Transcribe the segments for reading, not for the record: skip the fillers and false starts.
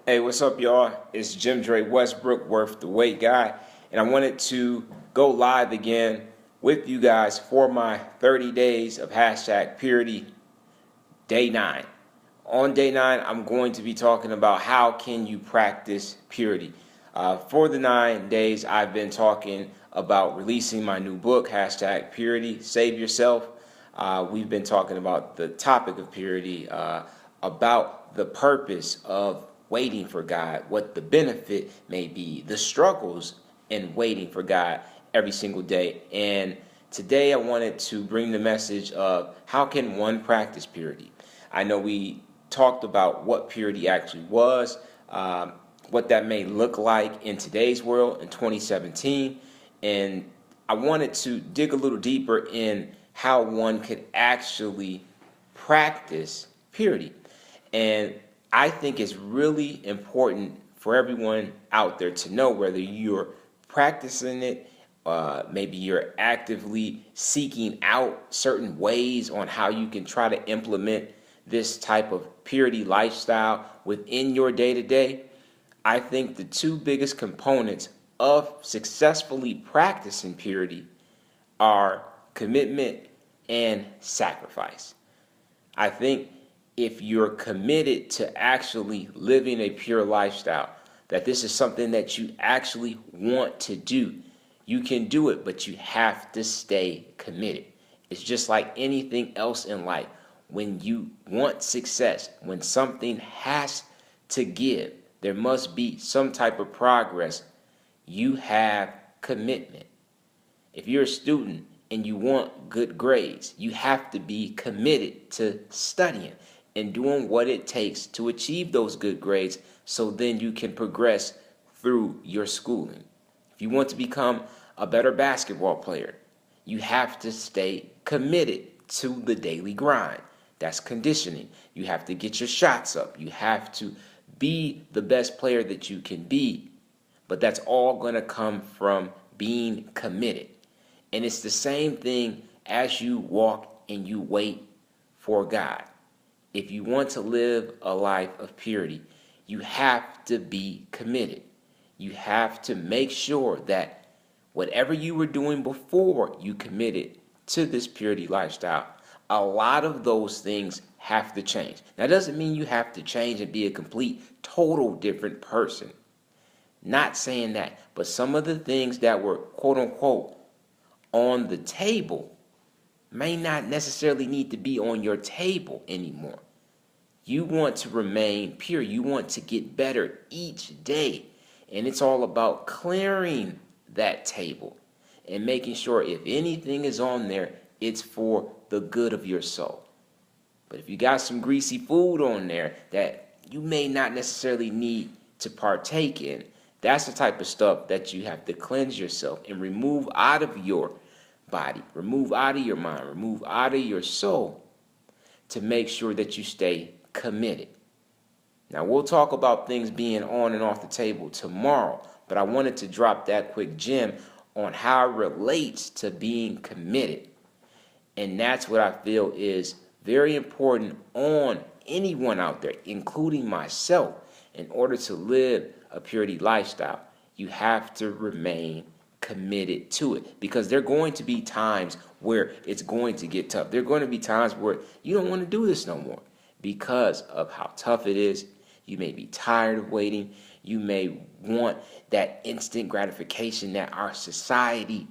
Hey, what's up, y'all? It's JimDre Westbrook, Worth the Wait guy, and I wanted to go live again with you guys for my 30 days of hashtag purity day 9. On day 9, I'm going to be talking about how can you practice purity. For the 9 days, I've been talking about releasing my new book, hashtag purity, save yourself. We've been talking about the topic of purity, about the purpose of waiting for God, what the benefit may be, the struggles in waiting for God every single day. And today I wanted to bring the message of how can one practice purity. I know we talked about what purity actually was, what that may look like in today's world in 2017. And I wanted to dig a little deeper in how one could actually practice purity. And I think it's really important for everyone out there to know whether you're practicing it, maybe you're actively seeking out certain ways on how you can try to implement this type of purity lifestyle within your day-to-day. I think the two biggest components of successfully practicing purity are commitment and sacrifice. I think if you're committed to actually living a pure lifestyle, that this is something that you actually want to do, you can do it, but you have to stay committed. It's just like anything else in life. When you want success, when something has to give, there must be some type of progress. You have commitment. If you're a student and you want good grades, you have to be committed to studying and doing what it takes to achieve those good grades so then you can progress through your schooling. If you want to become a better basketball player, you have to stay committed to the daily grind. That's conditioning. You have to get your shots up. You have to be the best player that you can be. But that's all going to come from being committed. And it's the same thing as you walk and you wait for God. If you want to live a life of purity, you have to be committed. You have to make sure that whatever you were doing before you committed to this purity lifestyle, a lot of those things have to change. That doesn't mean you have to change and be a complete, total different person. Not saying that, but some of the things that were quote unquote on the table may not necessarily need to be on your table anymore. You want to remain pure. You want to get better each day. And it's all about clearing that table and making sure if anything is on there, it's for the good of your soul. But if you got some greasy food on there that you may not necessarily need to partake in, that's the type of stuff that you have to cleanse yourself and remove out of your body, remove out of your mind, remove out of your soul to make sure that you stay committed. Now, we'll talk about things being on and off the table tomorrow, but I wanted to drop that quick gem on how it relates to being committed. And that's what I feel is very important on anyone out there, including myself. In order to live a purity lifestyle, you have to remain committed to it, because there are going to be times where it's going to get tough. There are going to be times where you don't want to do this no more because of how tough it is. You may be tired of waiting. You may want that instant gratification that our society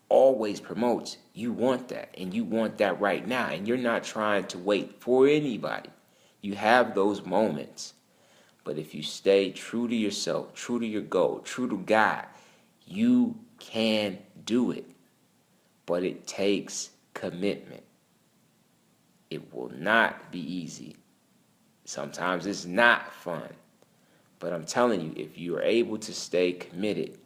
always promotes. You want that, and you want that right now, and you're not trying to wait for anybody. You have those moments, but if you stay true to yourself, true to your goal, true to God, you can do it. But it takes commitment. It will not be easy. Sometimes it's not fun. But I'm telling you, if you are able to stay committed,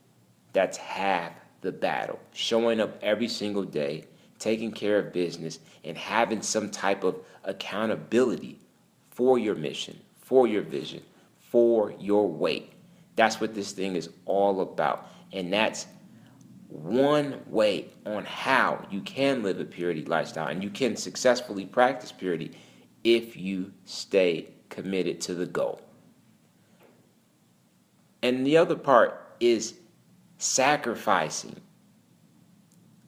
that's half the battle. Showing up every single day, taking care of business, and having some type of accountability for your mission, for your vision, for your weight. That's what this thing is all about. And that's one way on how you can live a purity lifestyle, and you can successfully practice purity if you stay committed to the goal. And the other part is sacrificing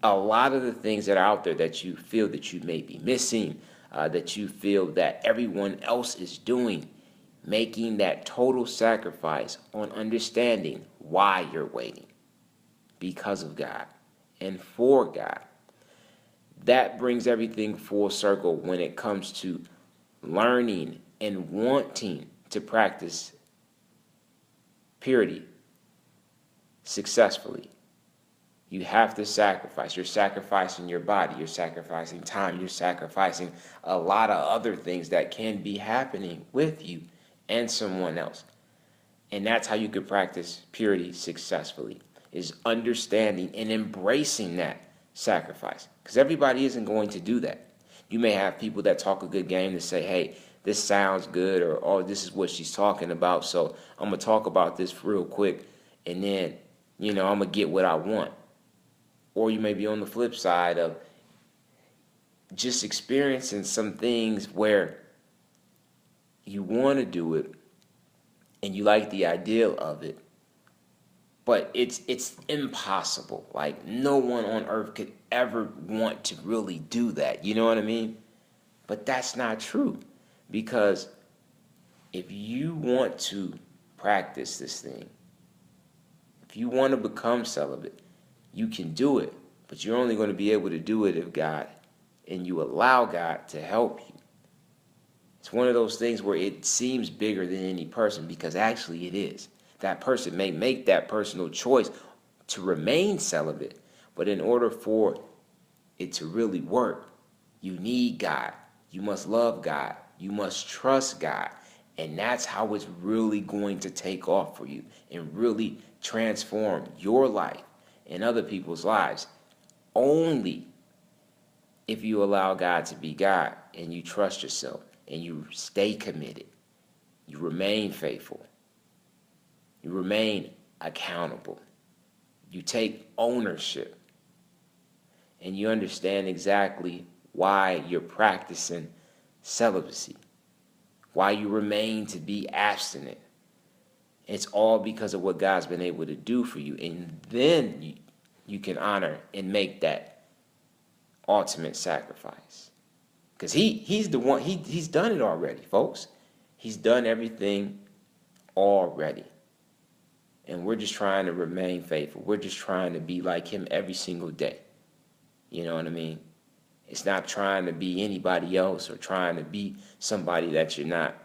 a lot of the things that are out there that you feel that you may be missing, that you feel that everyone else is doing, making that total sacrifice on understanding why you're waiting, because of God and for God. That brings everything full circle when it comes to learning and wanting to practice purity successfully. You have to sacrifice. You're sacrificing your body. You're sacrificing time. You're sacrificing a lot of other things that can be happening with you and someone else. And that's how you can practice purity successfully, is understanding and embracing that sacrifice. Because everybody isn't going to do that. You may have people that talk a good game to say, hey, this sounds good, or oh, this is what she's talking about, so I'm going to talk about this real quick, and then, I'm going to get what I want. Or you may be on the flip side of just experiencing some things where you want to do it and you like the idea of it, but it's impossible. Like, no one on earth could ever want to really do that. You know what I mean? But that's not true, because if you want to practice this thing, if you want to become celibate, you can do it, but you're only going to be able to do it if God and you allow God to help you. It's one of those things where it seems bigger than any person, because actually it is. That person may make that personal choice to remain celibate, but in order for it to really work, you need God. You must love God. You must trust God. And that's how it's really going to take off for you and really transform your life and other people's lives, only if you allow God to be God and you trust yourself and you stay committed. You remain faithful. You remain accountable. You take ownership. And you understand exactly why you're practicing celibacy, why you remain to be abstinent. It's all because of what God's been able to do for you. And then you can honor and make that ultimate sacrifice. Because he's the one, he's done it already, folks. He's done everything already. And we're just trying to remain faithful. We're just trying to be like him every single day. You know what I mean? It's not trying to be anybody else or trying to be somebody that you're not.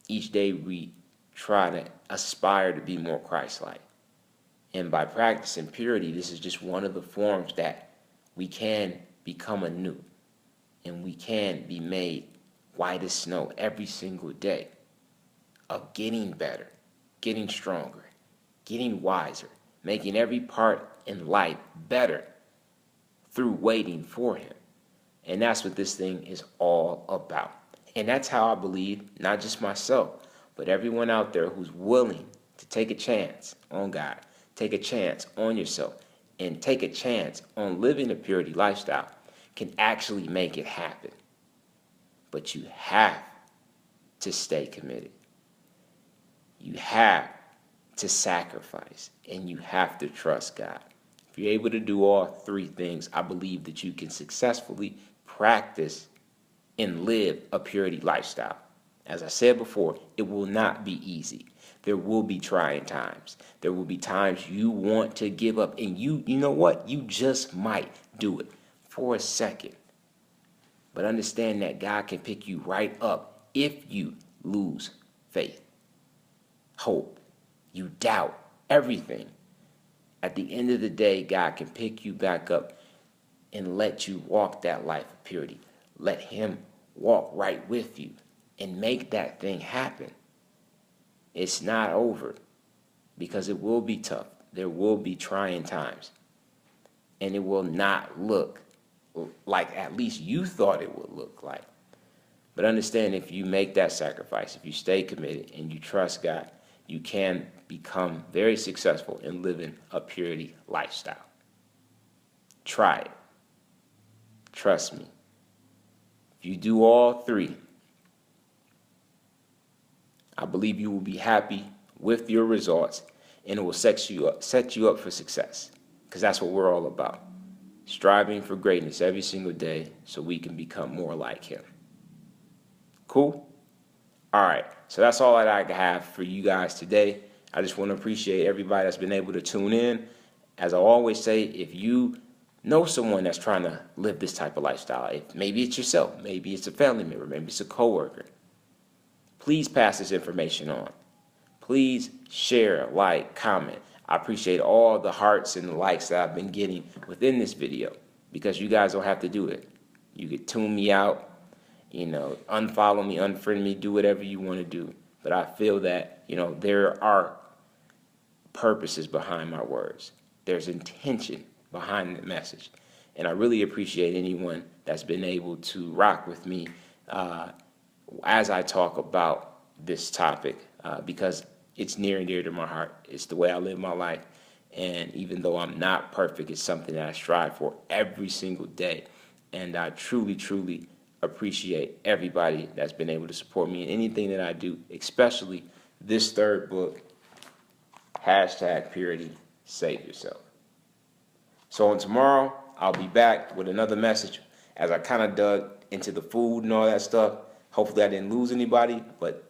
Each day we try to aspire to be more Christ-like. And by practicing purity, this is just one of the forms that we can become anew. And we can be made white as snow every single day, of getting better, getting stronger, getting wiser, making every part in life better through waiting for him. And that's what this thing is all about. And that's how I believe, not just myself, but everyone out there who's willing to take a chance on God, take a chance on yourself, and take a chance on living a purity lifestyle can actually make it happen. But you have to stay committed. You have to sacrifice, and you have to trust God. If you're able to do all three things, I believe that you can successfully practice and live a purity lifestyle. As I said before, it will not be easy. There will be trying times. There will be times you want to give up, and you know what? You just might do it for a second. But understand that God can pick you right up if you lose faith, hope, you doubt everything. At the end of the day, God can pick you back up and let you walk that life of purity. Let him walk right with you and make that thing happen. It's not over, because it will be tough. There will be trying times. And it will not look like at least you thought it would look like. But understand, if you make that sacrifice, if you stay committed and you trust God, you can become very successful in living a purity lifestyle. Try it. Trust me. If you do all three, I believe you will be happy with your results, and it will set you up for success, because that's what we're all about. Striving for greatness every single day so we can become more like him. Cool? All right, so that's all that I have for you guys today. I just want to appreciate everybody that's been able to tune in. As I always say, if you know someone that's trying to live this type of lifestyle, if maybe it's yourself, maybe it's a family member, maybe it's a coworker, please pass this information on. Please share, like, comment. I appreciate all the hearts and the likes that I've been getting within this video, because you guys don't have to do it. You could tune me out, unfollow me, unfriend me, do whatever you want to do. But I feel that, there are purposes behind my words. There's intention behind the message. And I really appreciate anyone that's been able to rock with me as I talk about this topic, because it's near and dear to my heart. It's the way I live my life. And even though I'm not perfect, it's something that I strive for every single day. And I truly, truly appreciate everybody that's been able to support me in anything that I do, especially this third book, #Purity, Save Yourself. So on tomorrow, I'll be back with another message as I kind of dug into the food and all that stuff. Hopefully I didn't lose anybody, but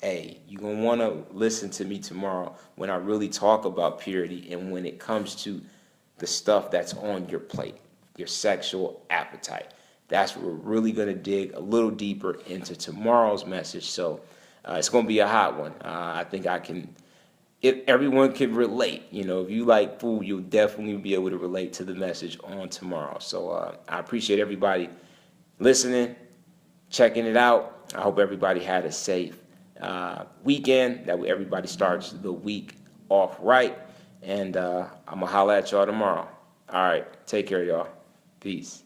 hey, you're going to want to listen to me tomorrow when I really talk about purity and when it comes to the stuff that's on your plate, your sexual appetite. That's what we're really going to dig a little deeper into tomorrow's message. So it's going to be a hot one. I think if everyone can relate. If you like food, you'll definitely be able to relate to the message on tomorrow. So I appreciate everybody listening, checking it out. I hope everybody had a safe weekend, that everybody starts the week off right. And I'm going to holler at y'all tomorrow. All right. Take care, y'all. Peace.